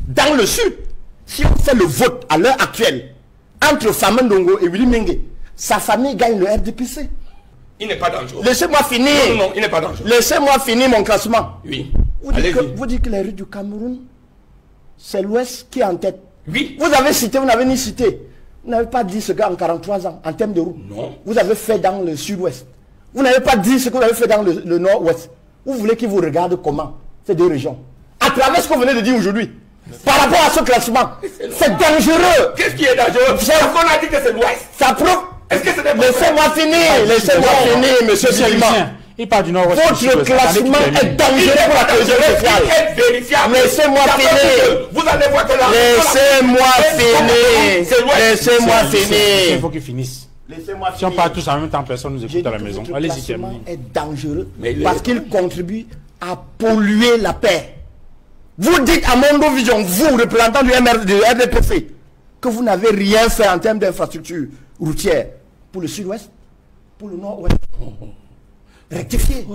Dans le sud, si on fait le vote à l'heure actuelle, entre Famara Ndongo et Willy Mengue, sa famille gagne le RDPC. Il n'est pas dangereux. Laissez-moi finir. Non, il n'est pas dangereux. Laissez-moi finir mon classement. Oui. Vous dites que les rues du Cameroun, c'est l'Ouest qui est en tête. Oui. Vous avez cité, vous n'avez ni cité. Vous n'avez pas dit ce gars en 43 ans, en termes de route. Non. Vous avez fait dans le sud-ouest. Vous n'avez pas dit ce que vous avez fait dans le nord-ouest. Vous voulez qu'il vous regarde comment, ces deux régions. À travers ce que vous venez de dire aujourd'hui. Par rapport à ce classement, c'est dangereux. Qu'est-ce qui est dangereux? Parce qu'on a dit que c'est l'Ouest. Ça prouve. Est-ce que c'est des... Laissez-moi finir, laissez-moi finir, monsieur Suleiman. Il parle du nord-ouest. Votre classement est dangereux pour la cohésion sociale. Laissez-moi finir. Vous allez voir que la... Laissez-moi finir. Laissez-moi finir. Il faut qu'il finisse. Laissez-moi Si on finir. parle tous en même temps, personne ne nous écoute à la maison. Allez-y, terminez. Est dangereux parce qu'il contribue à polluer la paix. Vous dites à Mondo Vision, vous, représentant du RDPC, que vous n'avez rien fait en termes d'infrastructure routière pour le sud-ouest, pour le nord-ouest. Rectifiez.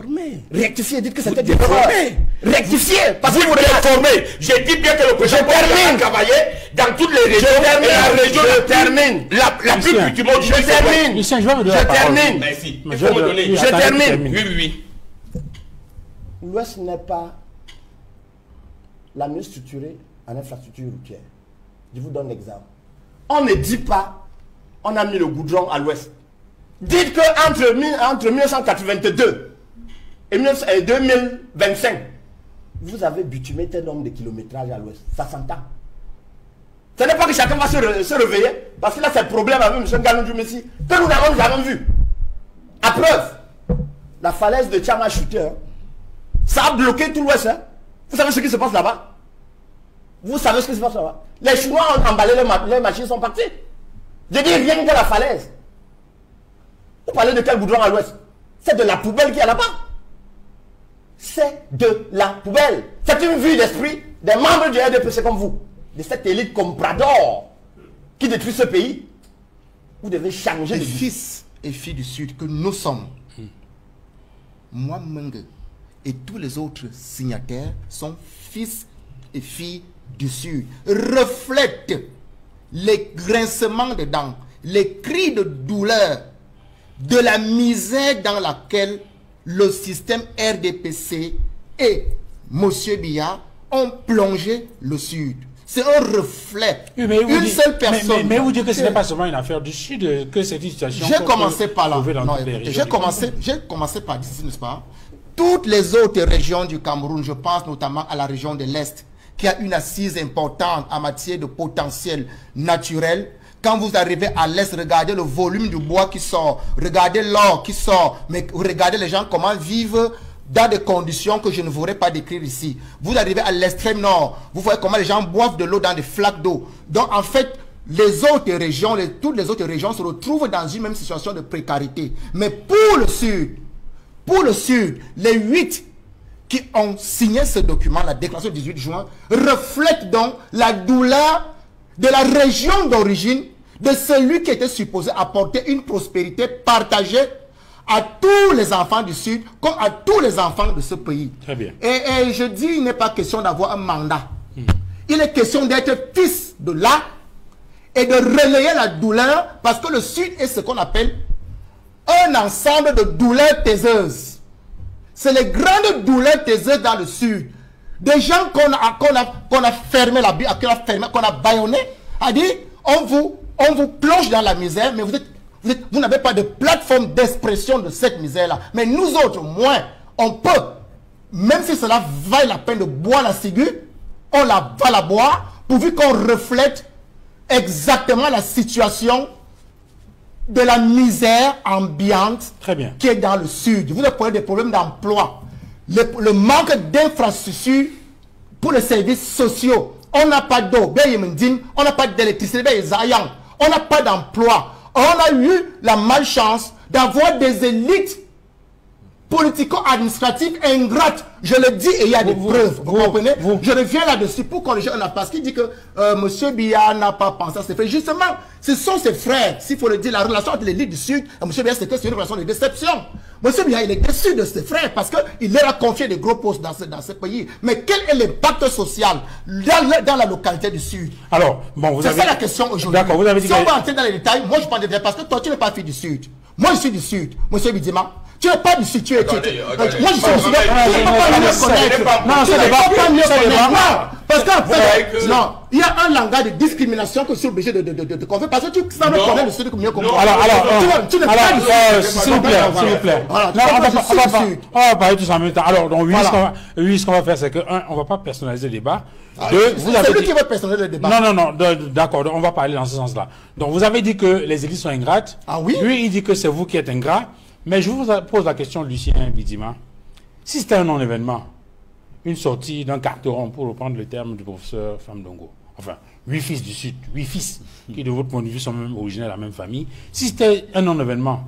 Rectifiez, dites que c'était déformé. Rectifiez, parce que vous déformez. J'ai dit bien que le président a travaillé dans toutes les régions. Je termine. La plus petite du monde. Je termine. Je termine. Merci. Je termine. Oui. L'Ouest n'est pas la mieux structurée en infrastructure routière. Je vous donne l'exemple. On ne dit pas, on a mis le goudron à l'Ouest. Dites que entre 1982 et 2025, vous avez bitumé tel nombre de kilométrages à l'Ouest. Ça s'entend. Ce n'est pas que chacun va se réveiller, parce que là c'est le problème avec M. Nganou Messi, que nous n'avons jamais vu. À preuve, la falaise de Tchang a chuté. Hein. Ça a bloqué tout l'Ouest. Hein. Vous savez ce qui se passe là-bas? Vous savez ce qui se passe là-bas? Les Chinois ont emballé les machines, sont partis. Je dis rien que la falaise. Vous parlez de quel goudron à l'Ouest? C'est de la poubelle qui est là-bas. C'est de la poubelle. C'est une vue d'esprit des membres du RDPC comme vous, de cette élite comprador qui détruit ce pays. Vous devez changer de vie. Fils et filles du Sud que nous sommes, moi, Mengue, et tous les autres signataires sont fils et filles du Sud. Reflètent les grincements de dents, les cris de douleur, de la misère dans laquelle le système RDPC et M. Biya ont plongé le Sud. C'est un reflet. Oui, mais une seule personne. Mais vous dites que ce n'est pas seulement une affaire du Sud, que c'est une situation... J'ai commencé par là. Non, j'ai commencé par ici, n'est-ce pas? Toutes les autres régions du Cameroun, je pense notamment à la région de l'Est, qui a une assise importante en matière de potentiel naturel. Quand vous arrivez à l'Est, regardez le volume du bois qui sort, regardez l'or qui sort, mais regardez les gens comment vivent dans des conditions que je ne voudrais pas décrire ici. Vous arrivez à l'extrême nord, vous voyez comment les gens boivent de l'eau dans des flaques d'eau. Donc en fait, les autres régions, toutes les autres régions se retrouvent dans une même situation de précarité. Mais pour le Sud, les 8 qui ont signé ce document, la déclaration du 18 juin, reflètent donc la douleur de la région d'origine de celui qui était supposé apporter une prospérité partagée à tous les enfants du Sud comme à tous les enfants de ce pays. Très bien. Et je dis, il n'est pas question d'avoir un mandat. Il est question d'être fils de là et de relayer la douleur parce que le Sud est ce qu'on appelle un ensemble de douleurs taiseuses. C'est les grandes douleurs taiseuses dans le Sud. Des gens qu'on a fermé la bille, qu'on a bâillonné, a dit, on vous plonge dans la misère, mais vous n'avez pas de plateforme d'expression de cette misère-là. Mais nous autres, moins, on peut, même si cela vaille la peine de boire la ciguë, on va la boire, pourvu qu'on reflète exactement la situation de la misère ambiante qui est dans le Sud. Vous avez des problèmes d'emploi, le manque d'infrastructures pour les services sociaux. On n'a pas d'eau, on n'a pas d'électricité, on n'a pas d'emploi. On a eu la malchance d'avoir des élites politico-administratives ingrates. Je le dis et il y a des preuves. Vous comprenez? Je reviens là-dessus pour corriger un parce qu'il dit que M. Biya n'a pas pensé à ses frères. Justement, ce sont ses frères. S'il faut le dire, la relation entre l'élite du Sud et M. Biya, c'est une relation de déception. Monsieur Biya, il est déçu de ses frères parce qu'il leur a confié des gros postes dans ce pays. Mais quel est l'impact social dans la localité du Sud? Alors, bon, vous avez... C'est ça la question aujourd'hui. D'accord, vous avez dit si on va entrer dans les détails, moi je parle des détails parce que toi tu n'es pas fille du Sud. Moi je suis du Sud, monsieur Bidima. Tu n'es pas du Sud, tu es... Moi je suis du Sud. Non, c'est pas mieux connaître. Parce qu'en fait, non, il y a un langage de discrimination que je suis obligé de convaincre parce que tu sembles connaître le Sud comme mieux que moi. Alors, s'il vous plaît. On va parler tous en même temps. Alors, donc, oui, ce qu'on va faire, c'est que, on ne va pas personnaliser le débat. C'est lui qui veut personnaliser le débat. Non, d'accord, on va parler dans ce sens-là. Donc, vous avez dit que les élites sont ingrates. Ah oui? Lui, il dit que c'est vous qui êtes ingrat. Mais je vous pose la question, Lucien Bidima. Si c'était un non-événement, une sortie d'un carteron, pour reprendre le terme du professeur Famdongo, enfin, 8 fils du Sud, 8 fils qui, de votre point de vue, sont même originaires de la même famille, si c'était un non-événement,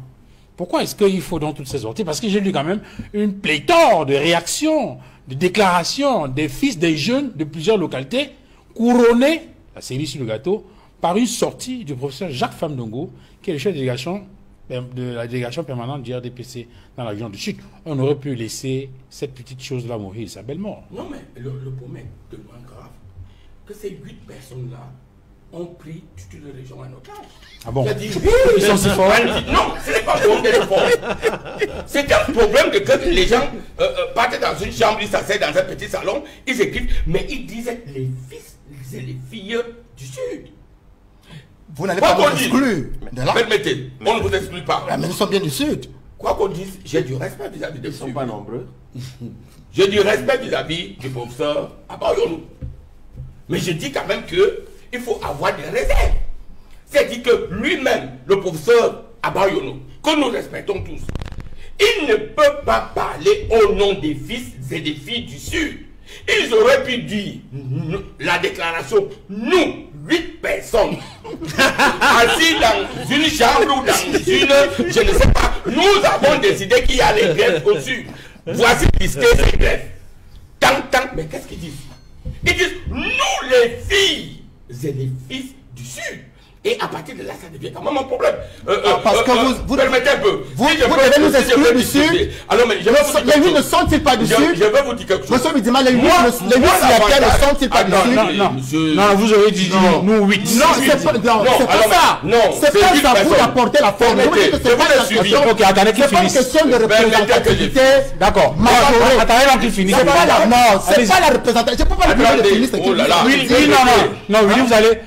pourquoi est-ce qu'il faut donc toutes ces sorties? Parce que j'ai lu quand même une pléthore de réactions, de déclarations des fils des jeunes de plusieurs localités, couronnées, la série sur le gâteau, par une sortie du professeur Jacques Famdongo, qui est le chef de la délégation permanente du RDPC dans la région du Sud. On aurait pu laisser cette petite chose-là mourir, sa belle mort. Non, mais le problème est tellement grave que ces 8 personnes-là ont pris toute la région en otage. Ah bon? Ils sont si forts? Non, ce n'est pas un problème d'être fort. C'est un problème de que les gens partent dans une chambre, ils s'asseyent dans un petit salon, ils écrivent, mais ils disent les fils et les filles du Sud. Vous n'allez pas vous exclure de là. Permettez, on ne vous exclut pas. Mais nous sommes bien du Sud. Quoi qu'on dise, j'ai du respect vis-à-vis des Ils ne sont pas nombreux. J'ai du respect vis-à-vis du professeur Abayonou. Mais je dis quand même qu'il faut avoir des réserves. C'est-à-dire que lui-même, le professeur Abayonou, que nous respectons tous, il ne peut pas parler au nom des fils et des filles du Sud. Ils auraient pu dire la déclaration, nous, 8 personnes, assis dans une chambre ou dans une, je ne sais pas, nous avons décidé qu'il y a les greffes au Sud. Voici listé ces greffes. Mais qu'est-ce qu'ils disent? Ils disent, nous les filles et les fils du Sud. Et à partir de là, ça devient quand même un problème. Parce que vous permettez un peu. Vous devez nous exclure du Sud. Alors, mais les 8 ne sont-ils pas du Sud? Je vais vous dire quelque chose. Monsieur Bidima, les 8 signataires ne sont-ils pas du Sud? Non, vous aurez dit nous 8. Non, c'est pas ça. Non, c'est pas à vous d'apporter la forme. C'est pas la question. Ok, attendez qu'il finisse. C'est pas une question de représentativité. D'accord. Attendez donc qu'il finisse. Non, c'est pas la représentation. Je ne peux pas le finir. Oh là là. Oui, non,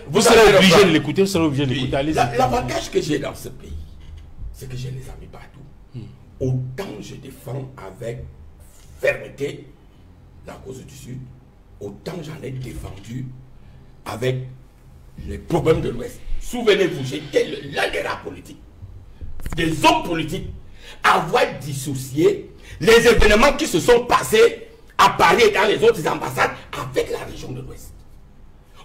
vous serez obligé de l'écouter. L'avantage que j'ai dans ce pays, c'est que j'ai des amis partout. Autant je défends avec fermeté la cause du Sud, autant j'en ai défendu avec les problèmes de l'Ouest. Souvenez-vous, j'étais l'un des rares politiques, des hommes politiques, avoir dissocié les événements qui se sont passés à Paris et dans les autres ambassades avec la région de l'Ouest.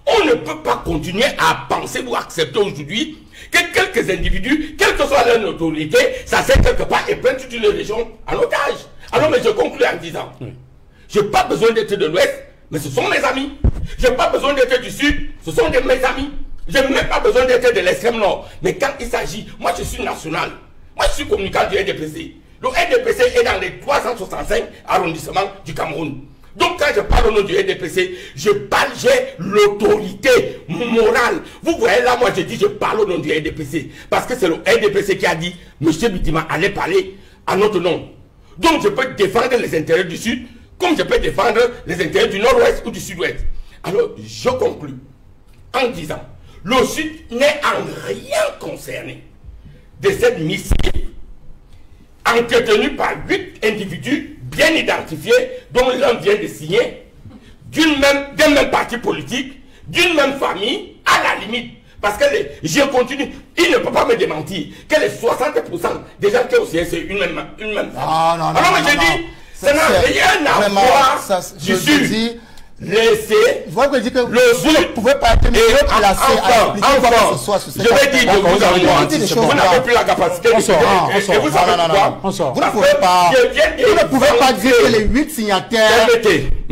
On ne peut pas continuer à penser ou accepter aujourd'hui que quelques individus, quelle que soit leur notoriété, ça sert quelque part et prennent toute une région en otage. Alors, mais je conclue en disant, je n'ai pas besoin d'être de l'Ouest, mais ce sont mes amis. Je n'ai pas besoin d'être du Sud, ce sont mes amis. Je n'ai même pas besoin d'être de l'extrême Nord. Mais quand il s'agit, moi je suis national, moi je suis communicant du RDPC. Le RDPC est dans les 365 arrondissements du Cameroun. Donc quand je parle au nom du RDPC, je parle, j'ai l'autorité morale. Vous voyez là, moi je dis, je parle au nom du RDPC. Parce que c'est le RDPC qui a dit, M. Bidima allait parler à notre nom. Donc je peux défendre les intérêts du Sud, comme je peux défendre les intérêts du Nord-Ouest ou du Sud-Ouest. Alors je conclus en disant, le Sud n'est en rien concerné de cette mission entretenue par 8 individus bien identifiés, dont l'un vient de signer, d'un même parti politique, d'une même famille, à la limite. Parce que je continue, il ne peut pas me démentir que les 60% des gens qui ont signé, c'est une même famille. Alors mais je dis, ça n'a rien à voir du Sud. Laissez vous voyez que le Sud vous ne pouvez pas être mieux placé à expliquer quoi que ce soit sur cette je vais dire que vous n'avez plus la capacité de et vous savez pourquoi vous ne pouvez pas dire que les 8 signataires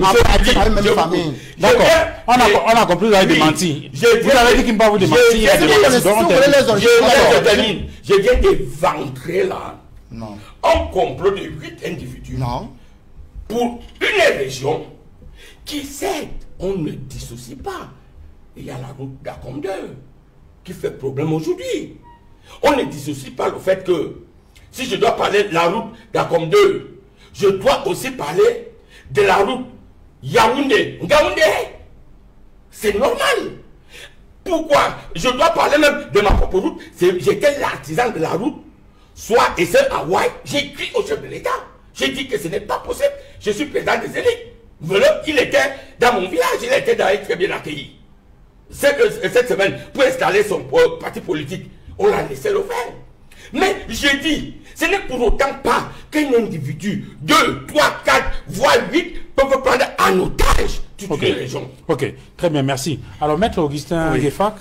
appartiennent à une même famille. D'accord, on a compris, vous avez démenti. Vous avez dit qu'il ne peut pas vous démentir. Je viens d'éventrer là Non. Un complot de 8 individus. Non. Pour une région qui cède. On ne dissocie pas. Il y a la route d'Akom 2 qui fait problème aujourd'hui. On ne dissocie pas le fait que si je dois parler de la route d'Akom 2, je dois aussi parler de la route Yaoundé-Ngaoundé. C'est normal. Pourquoi? Je dois parler même de ma propre route. J'étais l'artisan de la route. Soit et c'est à Hawaï, j'ai écrit au chef de l'État. J'ai dit que ce n'est pas possible. Je suis président des élites. Voilà, il était dans mon village, il était très bien accueilli. Cette semaine, pour installer son parti politique, on l'a laissé le faire. Mais j'ai dit, ce n'est pour autant pas qu'un individu, 2, 3, 4, voire 8 peuvent prendre en otage toute une région. Ok, très bien, merci. Alors, Maître Augustin Gueffac,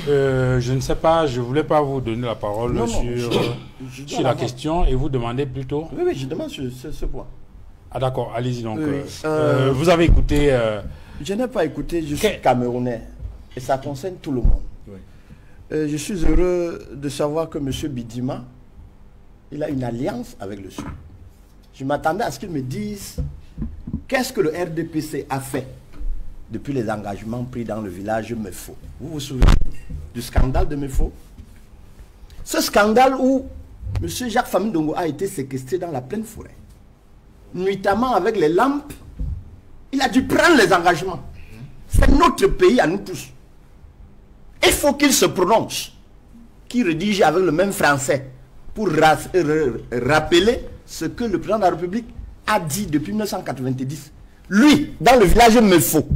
je ne sais pas, je ne voulais pas vous donner la parole sur la question et vous demander plutôt. Oui, je demande sur ce point. Ah d'accord, allez-y donc. Vous avez écouté... Je n'ai pas écouté, je suis camerounais et ça concerne tout le monde. Oui. Je suis heureux de savoir que M. Bidima, il a une alliance avec le Sud. Je m'attendais à ce qu'il me dise qu'est-ce que le RDPC a fait depuis les engagements pris dans le village Mefo. Vous vous souvenez du scandale de Mefo? Ce scandale où M. Jacques Famindongo a été séquestré dans la pleine forêt. Nuitamment avec les lampes, il a dû prendre les engagements. C'est notre pays à nous tous. Il faut qu'il se prononce, qu'il rédige avec le même français pour rappeler ce que le président de la République a dit depuis 1990. Lui, dans le village Mefo,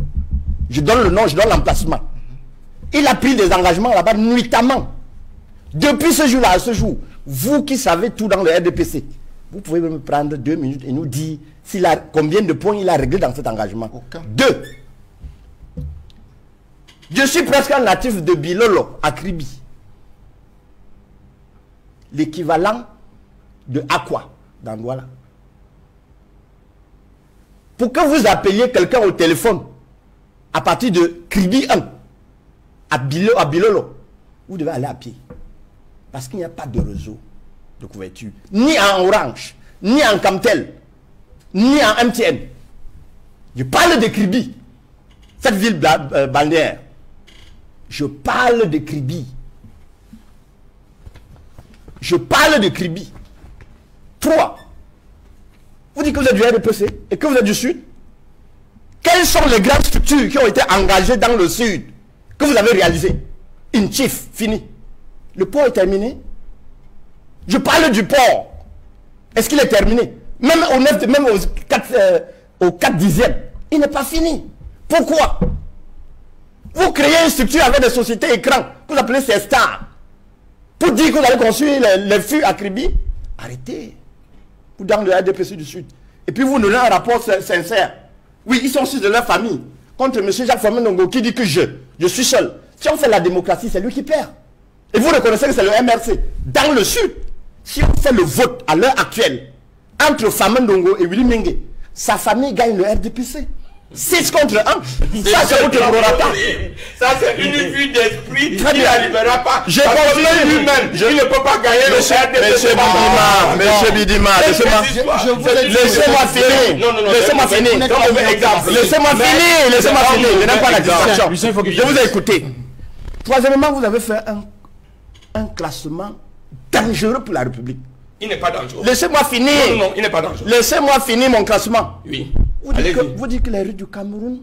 je donne le nom, je donne l'emplacement. Il a pris des engagements là-bas nuitamment. Depuis ce jour-là à ce jour, vous qui savez tout dans le RDPC, vous pouvez me prendre 2 minutes et nous dire combien de points il a réglé dans cet engagement. Aucun. 2. Je suis presque un natif de Bilolo, à Kribi. L'équivalent de Aqua, dans Douala. Pour que vous appeliez quelqu'un au téléphone, à partir de Kribi 1, à Bilolo, vous devez aller à pied. Parce qu'il n'y a pas de réseau de couverture, ni en Orange, ni en Camtel, ni en MTN. Je parle de Kribi, cette ville balnéaire. Je parle de Kribi. Je parle de Kribi. 3. Vous dites que vous êtes du RDPC et que vous êtes du Sud. Quelles sont les grandes structures qui ont été engagées dans le Sud que vous avez réalisées? Une chief, fini. Le port est terminé. Je parle du port. Est-ce qu'il est terminé? Même au 4 dixièmes, il n'est pas fini. Pourquoi? Vous créez une structure avec des sociétés écrans que vous appelez ces stars pour dire que vous allez construire les fûts à Kribi. Arrêtez. Vous dans le RDPC du Sud. Et puis vous donnez un rapport sincère. Oui, ils sont aussi de leur famille. Contre M. Jacques Famindongo qui dit que je suis seul. Si on fait la démocratie, c'est lui qui perd. Et vous reconnaissez que c'est le MRC. Dans le Sud, si on fait le vote à l'heure actuelle entre Famindongo et Willy Mengue, sa famille gagne le RDPC. 6 contre 1. Ça, c'est votre prorata. Ça, c'est une vue d'esprit qui Très bien. ne libérera pas. J'ai Parce que compris. lui-même, il ne peut pas gagner le Monsieur Bidima, laissez-moi finir. Non, Laissez-moi finir. Laissez-moi finir. Laissez-moi finir. Je n'aime pas la distraction. Je vous ai écouté. Troisièmement, vous avez fait un classement dangereux pour la République. Il n'est pas dangereux. Laissez-moi finir. Non, il n'est pas dangereux. Laissez-moi finir mon classement. Oui. Vous dites que les rues du Cameroun,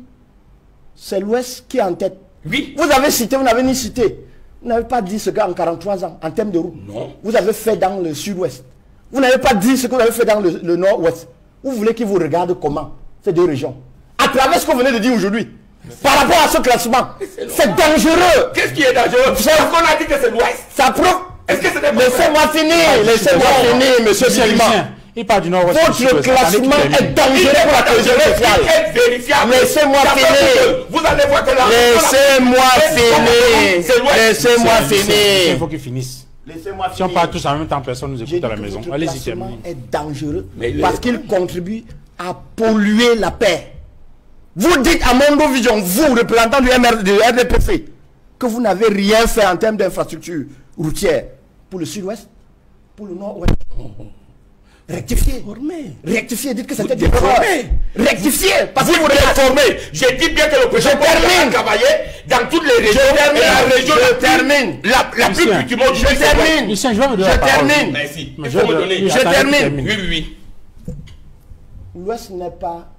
c'est l'Ouest qui est en tête. Oui. Vous avez cité, vous n'avez ni cité. Vous n'avez pas dit ce gars en 43 ans, en termes de route. Non. Vous avez fait dans le Sud-Ouest. Vous n'avez pas dit ce que vous avez fait dans le Nord-Ouest. Vous voulez qu'il vous regarde comment, ces deux régions. À travers ce que vous venez de dire aujourd'hui. Par rapport à ce classement, c'est dangereux. Qu'est-ce qui est dangereux? Parce qu'on a dit que c'est l'Ouest. Ça prouve. Est-ce que c'était Laissez-moi finir, laissez-moi finir, monsieur Bidima. Il parle du Nord-Ouest. Votre classement est dangereux pour la cohésion sociale. Laissez-moi finir. Vous allez voir que la... Laissez-moi finir. Laissez-moi Il finir. faut qu'il finisse. Laissez-moi Si on finir. parle tous en même temps, personne ne nous écoute à la maison. Allez-y, Le terminez. classement est dangereux Mais parce qu'il contribue à polluer la paix. Vous dites à Mondo Vision, vous, représentant du RDPC, que vous n'avez rien fait en termes d'infrastructure routière pour le Sud-Ouest, pour le Nord-Ouest. Rectifiez. Déformé. Rectifiez, dites que c'était Vous des erreurs. déformez. Rectifiez. Parce que Vous déformez. Je dis bien que le président a travaillé dans toutes les régions. termine. Et la région Je la plus- termine. La plus Lucien, petite du monde. je termine. Lucien, je vais vous donner Je la parole. termine. Merci. Mais Il faut me donner. oui, Je attendez qu'il termine. termine. Oui. L'Ouest n'est pas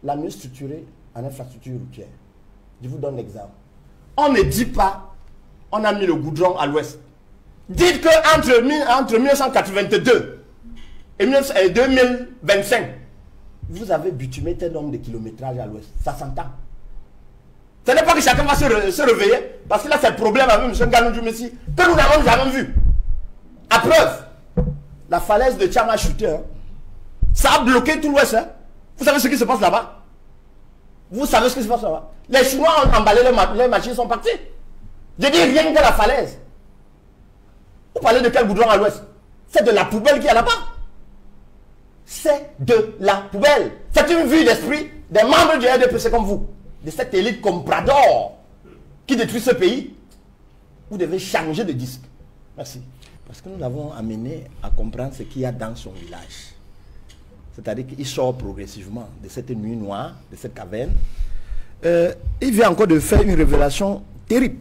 la mieux structurée en infrastructure routière. Je vous donne l'exemple. On ne dit pas on a mis le goudron à l'Ouest. Dites que entre 1982 et 2025, vous avez bitumé tel nombre de kilométrages à l'Ouest. Ça s'entend. Ce n'est pas que chacun va se réveiller, parce que là c'est le problème avec M. Nganou Messi, que nous n'avons jamais vu. À preuve, la falaise de Tchama a chuté. Hein. Ça a bloqué tout l'Ouest. Hein. Vous savez ce qui se passe là-bas? Vous savez ce qui se passe là-bas? Les Chinois ont emballé les machines, sont partis. Je dis rien que la falaise. Vous parlez de quel goudron à l'Ouest? C'est de la poubelle qui est là-bas. C'est de la poubelle. C'est une vue d'esprit des membres du RDPC comme vous, de cette élite comprador qui détruit ce pays. Vous devez changer de disque. Merci. Parce que nous l'avons amené à comprendre ce qu'il y a dans son village. C'est-à-dire qu'il sort progressivement de cette nuit noire, de cette caverne. Il vient encore de faire une révélation terrible.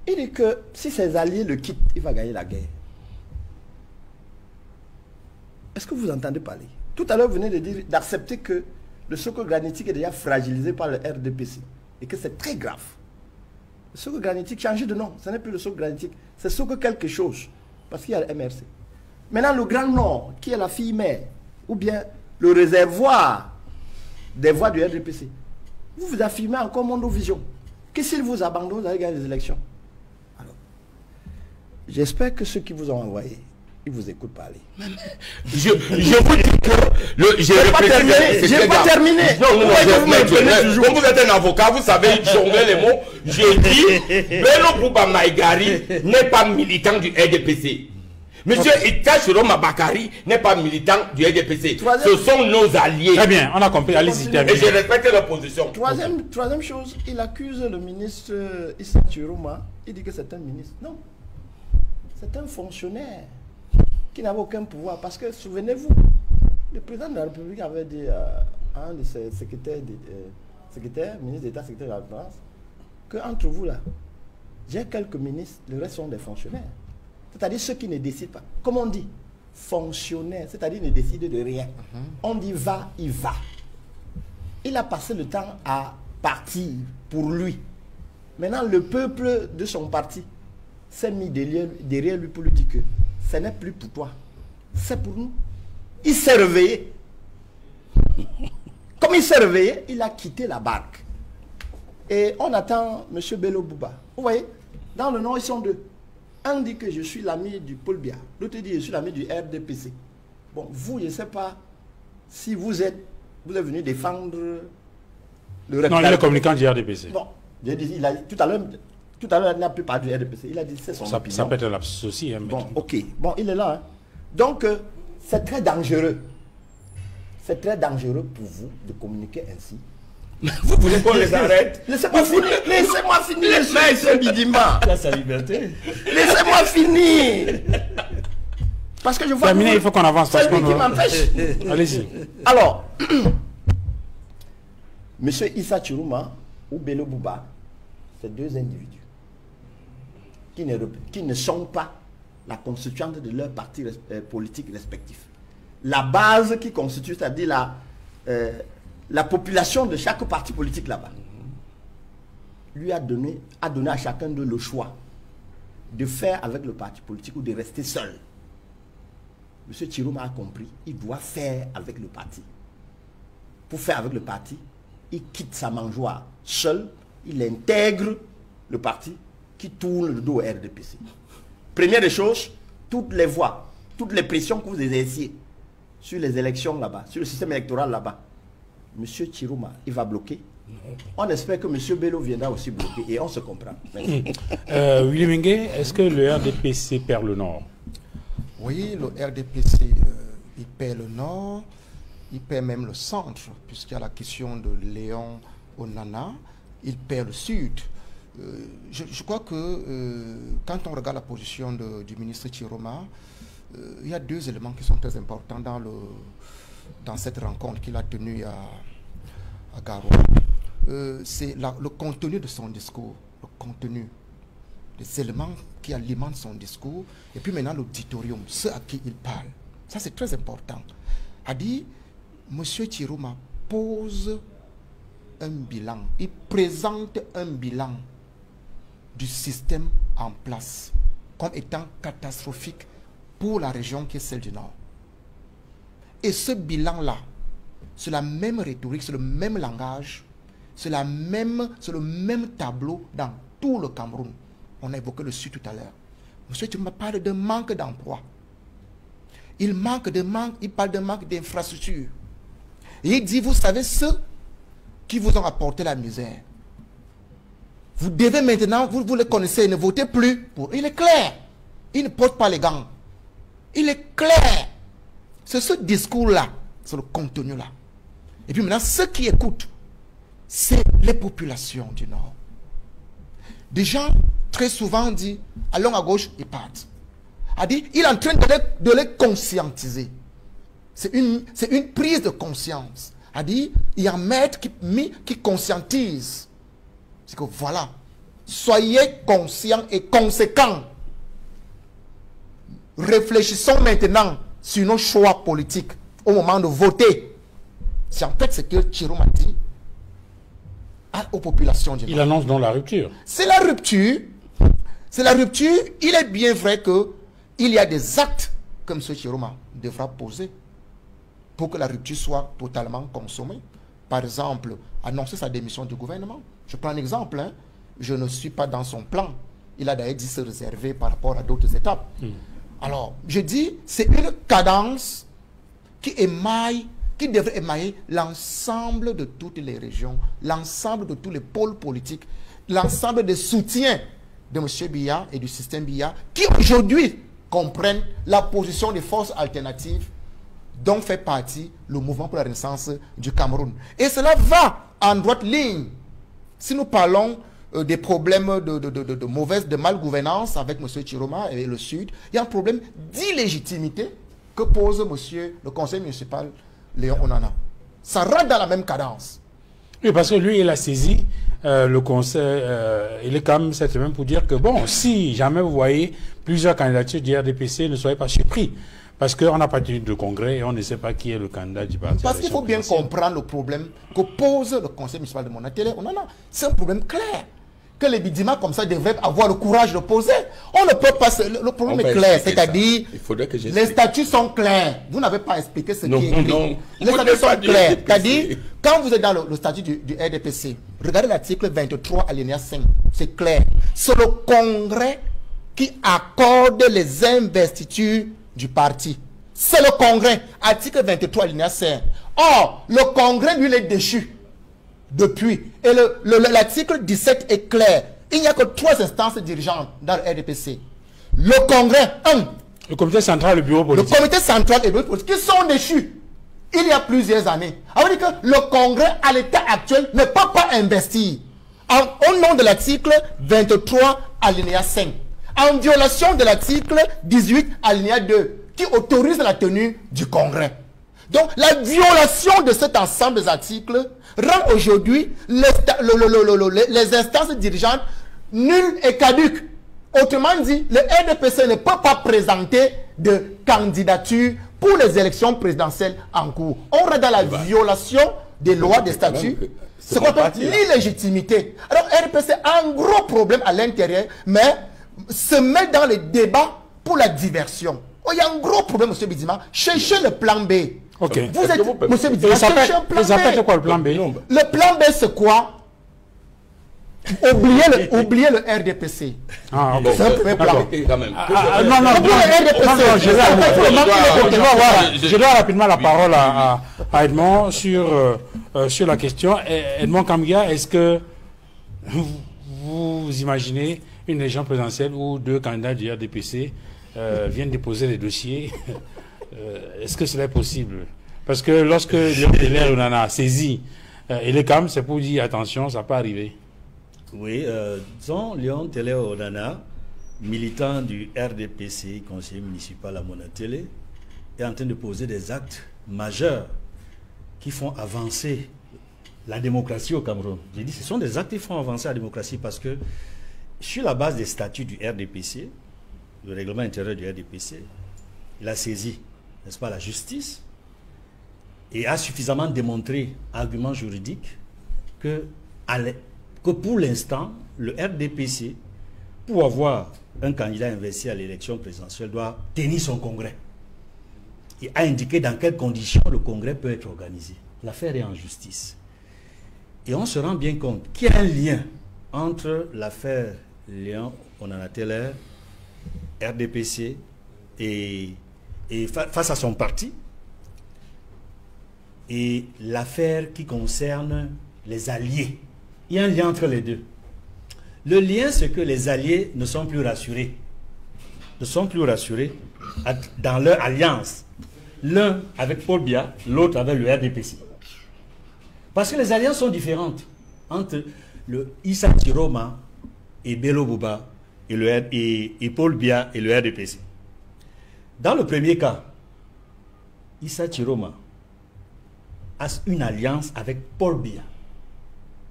Il dit que si ses alliés le quittent, il va gagner la guerre. Est-ce que vous entendez parler? Tout à l'heure, vous venez de dire, d'accepter que le socle granitique est déjà fragilisé par le RDPC et que c'est très grave. Le socle granitique change de nom. Ce n'est plus le socle granitique. C'est socle quelque chose. Parce qu'il y a le MRC. Maintenant, le Grand Nord, qui est la fille mère, ou bien le réservoir des voix du RDPC, vous vous affirmez encore Mondovision. Que s'il vous abandonne, vous allez gagner les élections. Alors, j'espère que ceux qui vous ont envoyé, ils vous écoutent parler. Je vous dis que j'ai pas terminé. Comme vous êtes un avocat, vous savez jongler les mots. J'ai dit Bello Bouba Maïgari n'est pas militant du RDPC. Monsieur Itachiro Mabakari n'est pas militant du RDPC. Ce sont nos alliés. Très bien, on a compris. Allez-y, Et je respecte leur position. Troisième chose, il accuse le ministre Issa Chiroma. Il dit que c'est un ministre. Non. C'est un fonctionnaire qui n'avait aucun pouvoir. Parce que, souvenez-vous, le président de la République avait dit à un de ses secrétaires, ministre d'État, secrétaire de la France, qu'entre vous là, j'ai quelques ministres, le reste sont des fonctionnaires. C'est-à-dire ceux qui ne décident pas. Comme on dit, fonctionnaire, c'est-à-dire ne décide de rien. On dit va, il va. Il a passé le temps à partir pour lui. Maintenant, le peuple de son parti s'est mis derrière lui pour lui dire que ce n'est plus pour toi, c'est pour nous. Il s'est réveillé. Comme il s'est réveillé, il a quitté la barque. Et on attend M. Bello Bouba. Vous voyez, dans le Nord, ils sont deux. Un dit que je suis l'ami du Paul Biya. L'autre dit que je suis l'ami du RDPC. Bon, vous, je ne sais pas si vous êtes venu défendre le... Non, il est communicant du RDPC. Bon, j'ai dit, tout à l'heure, il n'a plus parlé du RDPC. Il a dit c'est son opinion. Ça peut être un lapsus aussi. Hein, bon, ok. Bon, il est là. Hein. Donc, c'est très dangereux. C'est très dangereux pour vous de communiquer ainsi. Vous voulez qu'on les arrête? Laissez-moi finir. Laissez-moi finir, monsieur Bidima. Sa liberté. Laissez-moi finir. Parce que je vois... Terminé, il faut qu'on avance. C'est lui qui m'empêche. Allez-y. Alors, monsieur Issa Chiroma ou Bello Bouba, c'est deux individus qui ne sont pas la constituante de leurs partis politiques respectifs. La base qui constitue, c'est-à-dire la population de chaque parti politique là-bas, lui a donné à chacun d'eux le choix de faire avec le parti politique ou de rester seul. M. Chiroma a compris, il doit faire avec le parti. Pour faire avec le parti, il quitte sa mangeoire seul, il intègre le parti qui tourne le dos au RDPC. Première des choses, toutes les voix, toutes les pressions que vous exerciez sur les élections là-bas, sur le système électoral là-bas, M. Chiroma, il va bloquer. On espère que M. Bello viendra aussi bloquer et on se comprend. Willy Mingue, est-ce que le RDPC perd le Nord? Oui, le RDPC, il perd le Nord, il perd même le centre, puisqu'il y a la question de Léon Onana, il perd le Sud. Je crois que quand on regarde la position du ministre Chiroma, il y a deux éléments qui sont très importants dans cette rencontre qu'il a tenue à Garoua. C'est le contenu de son discours, le contenu, les éléments qui alimentent son discours, et puis maintenant l'auditorium, ceux à qui il parle. Ça, c'est très important. A dit, M. Chiroma pose un bilan, il présente un bilan du système en place comme étant catastrophique pour la région qui est celle du Nord. Et ce bilan-là, c'est la même rhétorique, c'est le même langage, c'est le même tableau dans tout le Cameroun. On a évoqué le Sud tout à l'heure. Monsieur, tu me parles de manque d'emploi. Il parle de manque d'infrastructures. Et il dit, vous savez, ceux qui vous ont apporté la misère, vous devez maintenant, vous les connaissez, ne votez plus pour. Il est clair. Il ne porte pas les gants. Il est clair. C'est ce discours-là, c'est le contenu-là. Et puis maintenant, ceux qui écoutent, c'est les populations du Nord. Des gens, très souvent, disent, allons à gauche, ils partent. A dit, il est en train de les conscientiser. C'est une prise de conscience. A dit, il y a un maître qui conscientise. C'est que voilà, soyez conscients et conséquents. Réfléchissons maintenant sur nos choix politiques au moment de voter. C'est en fait ce que Chiroma dit aux populations. Il annonce donc la rupture. C'est la rupture. C'est la rupture. Il est bien vrai qu'il y a des actes que M. Chiroma devra poser pour que la rupture soit totalement consommée. Par exemple, annoncer sa démission du gouvernement. Je prends un exemple. Hein. Je ne suis pas dans son plan. Il a d'ailleurs dit se réserver par rapport à d'autres étapes. Alors, je dis, c'est une cadence qui devrait émailler l'ensemble de toutes les régions, l'ensemble de tous les pôles politiques, l'ensemble des soutiens de M. Biya et du système Biya, qui aujourd'hui comprennent la position des forces alternatives dont fait partie le mouvement pour la renaissance du Cameroun. Et cela va en droite ligne. Si nous parlons des problèmes de malgouvernance avec M. Chiroma et le Sud, il y a un problème d'illégitimité que pose le conseil municipal Léon Onana. Ça rentre dans la même cadence. Oui, parce que lui, il a saisi le conseil, il est quand même cette semaine pour dire que, bon, si jamais vous voyez plusieurs candidatures du RDPC, ne soyez pas surpris. Parce qu'on n'a pas tenu de congrès et on ne sait pas qui est le candidat du parti. Parce qu'il faut bien comprendre le problème que pose le conseil municipal de Monatélé. C'est un problème clair que les Bidima comme ça devraient avoir le courage de poser. On ne peut pas... Le problème est clair, c'est-à-dire les statuts sont clairs. Vous n'avez pas expliqué ce qui est écrit. Non, les statuts sont clairs. C'est-à-dire, quand vous êtes dans le statut du RDPC, regardez l'article 23 alinéa 5. C'est clair. C'est le congrès qui accorde les investitures du parti. C'est le congrès. Article 23 alinéa 5. Or, le congrès, lui, il est déchu depuis. Et l'article 17 est clair. Il n'y a que 3 instances dirigeantes dans le RDPC. Le congrès, 1. Le comité central et le bureau politique. Le comité central et le bureau politique, qui sont déchus il y a plusieurs années. Ça veut dire que le congrès, à l'état actuel, ne peut pas investir. Au nom de l'article 23 alinéa 5. En violation de l'article 18 alinéa 2, qui autorise la tenue du congrès. Donc, la violation de cet ensemble des articles rend aujourd'hui les instances dirigeantes nulles et caduques. Autrement dit, le RDPC ne peut pas présenter de candidature pour les élections présidentielles en cours. On est dans la violation des lois, des statuts. C'est qu'on appelle l'illégitimité. Alors, RDPC a un gros problème à l'intérieur, mais se met dans les débats pour la diversion. Oh, il y a un gros problème, M. Bidima. Cherchez le plan B. Ok. Vous êtes, M. Bidima, cherchez un plan B. Ça quoi le plan B? Le plan B, c'est quoi? Oubliez le RDPC. Ah, ok. C'est un premier plan. Je dois rapidement la parole à Edmond sur la question. Edmond Kamgia, est-ce que vous imaginez une élection présidentielle où 2 candidats du RDPC viennent déposer des dossiers? Est-ce que cela est possible? Parce que lorsque Léon Télé Onana a saisi Elecam, c'est pour dire attention, ça peut arriver. Oui, disons, Léon Télé Onana militant du RDPC, conseiller municipal à Monatélé, est en train de poser des actes majeurs qui font avancer la démocratie au Cameroun. J'ai dit, ce sont des actes qui font avancer la démocratie parce que sur la base des statuts du RDPC, le règlement intérieur du RDPC, il a saisi, n'est-ce pas, la justice et a suffisamment démontré, argument juridique, que pour l'instant, le RDPC, pour avoir un candidat investi à l'élection présidentielle, doit tenir son congrès. Il a indiqué dans quelles conditions le congrès peut être organisé. L'affaire est en justice. Et on se rend bien compte qu'il y a un lien entre l'affaire Léon Onanateller, RDPC et face à son parti, et l'affaire qui concerne les alliés. Il y a un lien entre les deux. Le lien, c'est que les alliés ne sont plus rassurés. Ne sont plus rassurés dans leur alliance. L'un avec Paul Biya, l'autre avec le RDPC. Parce que les alliances sont différentes entre le Issa Chiroma et Bello Bouba et Paul Biya et le RDPC. Dans le premier cas, Issa Chiroma a une alliance avec Paul Biya.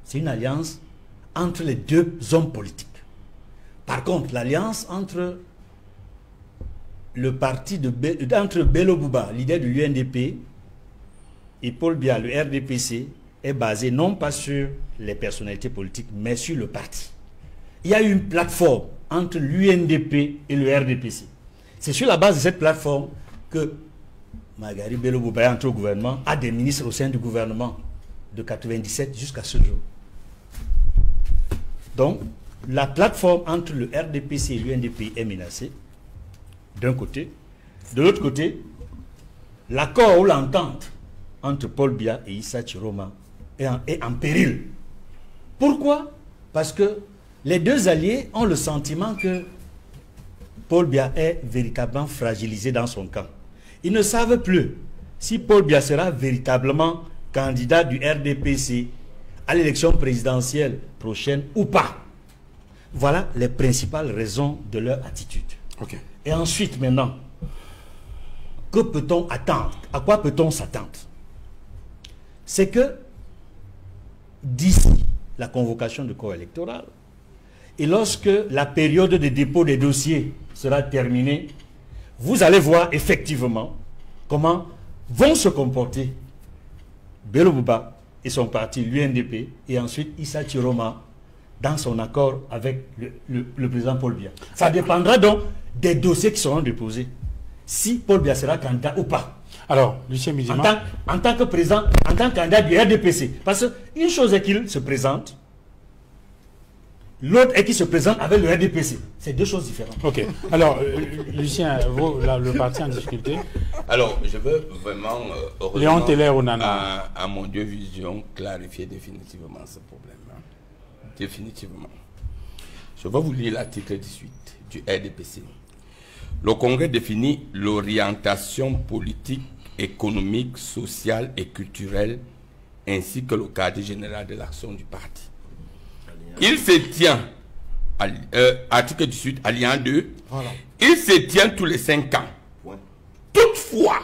C'est une alliance entre les deux hommes politiques. Par contre, l'alliance entre le parti entre Bello Bouba, leader de l'UNDP, et Paul Biya, le RDPC, est basée non pas sur les personnalités politiques, mais sur le parti. Il y a eu une plateforme entre l'UNDP et le RDPC. C'est sur la base de cette plateforme que Magari Bello Bouba est entré au gouvernement, a des ministres au sein du gouvernement de 1997 jusqu'à ce jour. Donc, la plateforme entre le RDPC et l'UNDP est menacée, d'un côté. De l'autre côté, l'accord ou l'entente entre Paul Biya et Issa Chiroma est en péril. Pourquoi? Parce que les deux alliés ont le sentiment que Paul Biya est véritablement fragilisé dans son camp. Ils ne savent plus si Paul Biya sera véritablement candidat du RDPC à l'élection présidentielle prochaine ou pas. Voilà les principales raisons de leur attitude. Ok. Et ensuite, maintenant, que peut-on attendre? À quoi peut-on s'attendre? C'est que d'ici la convocation du corps électoral, et lorsque la période de dépôt des dossiers sera terminée, vous allez voir effectivement comment vont se comporter Bello Bouba et son parti, l'UNDP, et ensuite Issa Chiroma dans son accord avec le président Paul Biya. Ça dépendra donc des dossiers qui seront déposés, si Paul Biya sera candidat ou pas. Alors, Lucien Midjima, En tant que président, en tant que candidat du RDPC. Parce qu'une chose est qu'il se présente, l'autre est qu'il se présente avec le RDPC. C'est deux choses différentes. ok. Alors, Lucien, le parti en difficulté. Alors, je veux vraiment Léon Teller Onana. à mon Dieu Vision clarifier définitivement ce problème. Hein. Définitivement. Je vais vous lire l'article 18 du RDPC. Le Congrès définit l'orientation politique, économique, sociale et culturelle, ainsi que le cadre général de l'action du parti. Il se tient, article 18, alinéa 2, voilà. Il se tient tous les 5 ans. Ouais. Toutefois,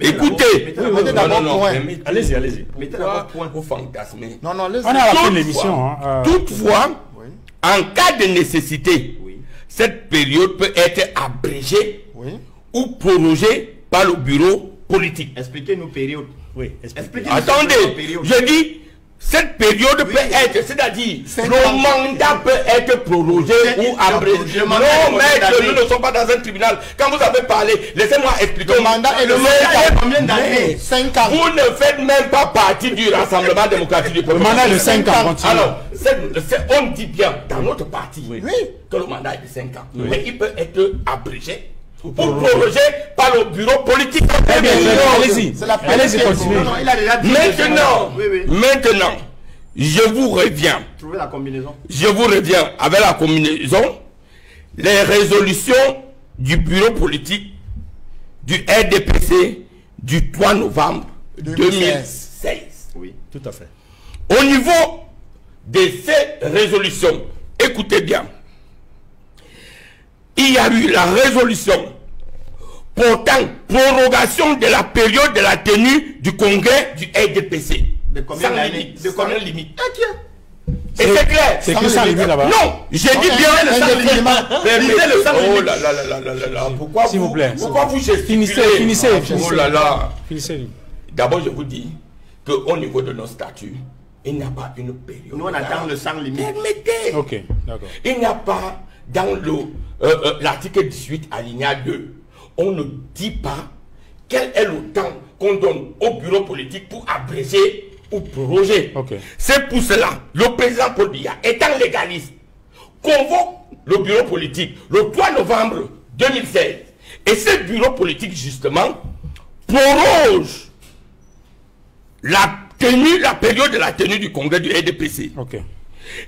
écoutez, allez-y, allez-y. Mettez d'abord point. Vous fantasmez. Non, on est à la fin de l'émission. Toutefois, en cas de nécessité, cette période peut être abrégée ou prorogée par le bureau politique. Expliquez-nous période. Oui, attendez, je dis, cette période peut être, c'est-à-dire, le mandat peut être prorogé ou abrégé. Non, mais nous ne sommes pas dans un tribunal. Quand vous avez parlé, laissez-moi expliquer. Le mandat et le mandat, combien d'années? 5 ans. Vous ne faites même pas partie du Rassemblement démocratique du peuple. Le mandat de 5 ans. Alors, on dit bien dans notre parti que le mandat est de 5 ans. Mais il peut être abrégé ou prorogé par le bureau politique. Allez-y, continuez. Maintenant, je vous reviens. Trouvez la combinaison. Je vous reviens avec la combinaison. Les résolutions du bureau politique du RDPC du 3 novembre 2016. Oui, tout à fait. Au niveau de ces résolutions, écoutez bien. il y a eu la résolution portant prorogation de la période de la tenue du congrès du RDPC. De combien sans d'années? limite. De combien de limite? C'est- Et c'est clair. C'est que ça limite là-bas. Non, j'ai dit bien le sans limite. Lisez le sans Oh limite. là là là là là là là. Pourquoi S'il vous plaît. Pourquoi vous gesticulez? Finissez. Oh là là. Finissez. D'abord, je vous dis qu'au niveau de nos statuts, il n'y a pas une période. Nous, on attend le sans limite. Permettez. Ok, d'accord. Il n'y a pas dans l'article 18 alinéa 2, on ne dit pas quel est le temps qu'on donne au bureau politique pour abréger ou proroger. Ok. C'est pour cela, le président Paul Biya, étant légaliste, convoque le bureau politique le 3 novembre 2016. Et ce bureau politique, justement, proroge la période de la tenue du congrès du RDPC. Ok.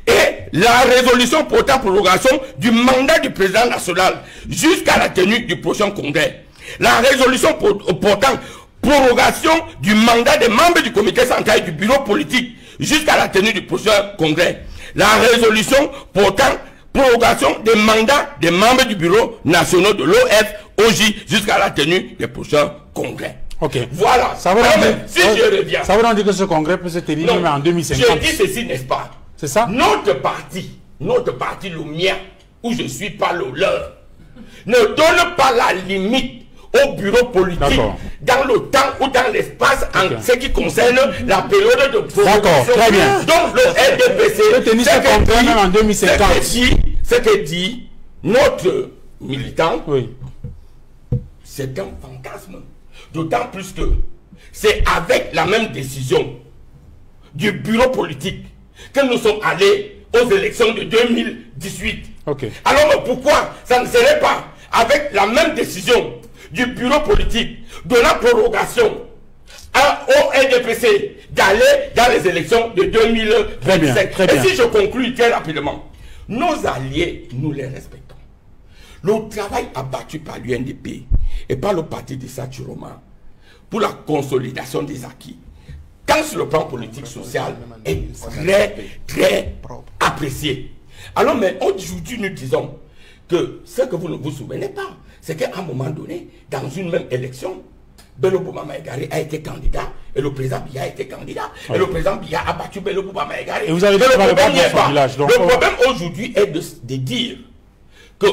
Et la résolution portant prorogation du mandat du président national jusqu'à la tenue du prochain congrès. La résolution portant prorogation du mandat des membres du comité central et du bureau politique jusqu'à la tenue du prochain congrès. La résolution portant prorogation des mandats des membres du bureau national de l'OF-OJ jusqu'à la tenue des prochains congrès. Ok. Voilà. Ça veut Alors, donc si je reviens. Ça veut donc dire que ce congrès peut se tenir Non, même en 2050. je dis ceci, n'est-ce pas? C'est ça? Notre parti, le mien, où je suis pas le leur, ne donne pas la limite au bureau politique dans le temps ou dans l'espace en ce qui concerne la période de prorogation. D'accord, très bien. Donc le RDPC, peut tenir ce congrès même en 2050. Ce que dit notre militant, Oui. c'est un fantasme. D'autant plus que c'est avec la même décision du bureau politique que nous sommes allés aux élections de 2018. Ok. Alors pourquoi ça ne serait pas avec la même décision du bureau politique de la prorogation au RDPC d'aller dans les élections de 2027? Très bien. Et si je conclue très rapidement, nos alliés, nous les respectons. Le travail abattu par l'UNDP et par le parti de Saturoma pour la consolidation des acquis, tant sur le plan politique, social, est très apprécié. Alors, mais aujourd'hui, nous disons que ce que vous ne vous souvenez pas, c'est qu'à un moment donné, dans une même élection, Bello Bouba Maïgari a été candidat et le président Biya a été candidat. Et le président Biya a battu Bello Bouba Maïgari. Et vous avez dit que le problème dans son village. Donc, le problème aujourd'hui est de dire que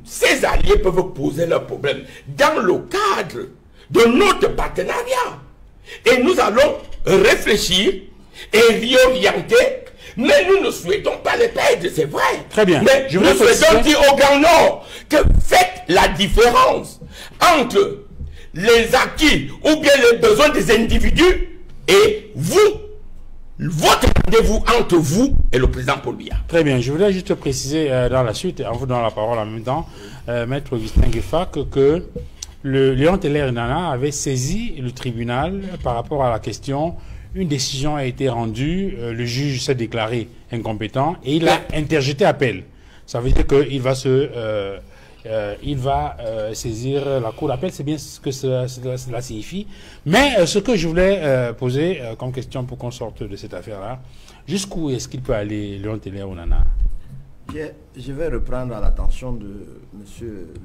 ces alliés peuvent poser leurs problèmes dans le cadre de notre partenariat. Et nous allons réfléchir et réorienter. Mais nous ne souhaitons pas les perdre, c'est vrai. Très bien. Mais Je nous voudrais souhaitons dire au Grand Nord que faites la différence entre les acquis ou bien les besoins des individus et vous, votre rendez-vous entre vous et le président Paul Biya. Très bien. Je voudrais juste préciser dans la suite, en vous donnant la parole en même temps, Maître Augustin Gueffak, que le Léon Teller-Nana avait saisi le tribunal par rapport à la question. Une décision a été rendue, le juge s'est déclaré incompétent et il a interjeté appel. Ça veut dire qu'il va saisir la cour d'appel, c'est bien ce que cela signifie. Mais ce que je voulais poser comme question pour qu'on sorte de cette affaire-là, jusqu'où est-ce qu'il peut aller, Léon Teller-Nana? Je vais reprendre à l'attention de M.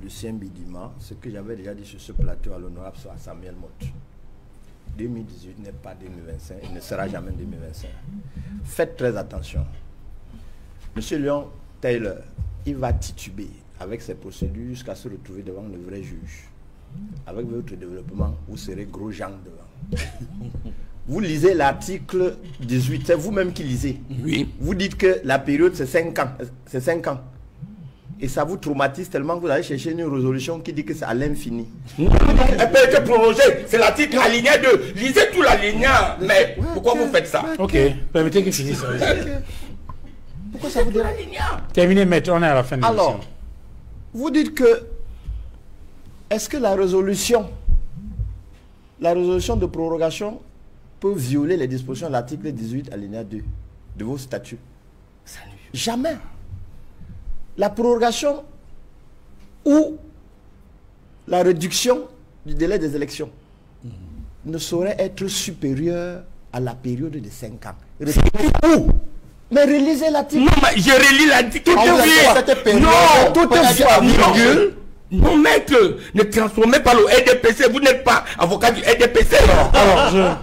Lucien Bidima ce que j'avais déjà dit sur ce plateau à l'honorable Samuel Motte. 2018 n'est pas 2025, il ne sera jamais 2025. Faites très attention. Monsieur Léon Taylor, il va tituber avec ses procédures jusqu'à se retrouver devant le vrai juge. Avec votre développement, vous serez gros gens devant. Vous lisez l'article 18, c'est vous-même qui lisez. Oui. Vous dites que la période c'est 5 ans. C'est 5 ans. Et ça vous traumatise tellement que vous allez chercher une résolution qui dit que c'est à l'infini. Non, elle peut être prolongée. C'est l'article alinéa 2. Lisez tout l'alinéa. Mais pourquoi vous faites ça? Ok, permettez qu'il finisse. Pourquoi ça vous dérange? Terminez, maître, on est à la fin de l'émission. Alors, vous dites que est-ce que la résolution de prorogation peut violer les dispositions de l'article 18 alinéa 2 de vos statuts? Jamais. La prorogation ou la réduction du délai des élections ne saurait être supérieure à la période de 5 ans. Où Mais relisez l'article. Non, mais je relis l'article. Toutefois, virgule. Non, maître, ne transformez pas le RDPC. Vous n'êtes pas avocat du RDPC. Alors,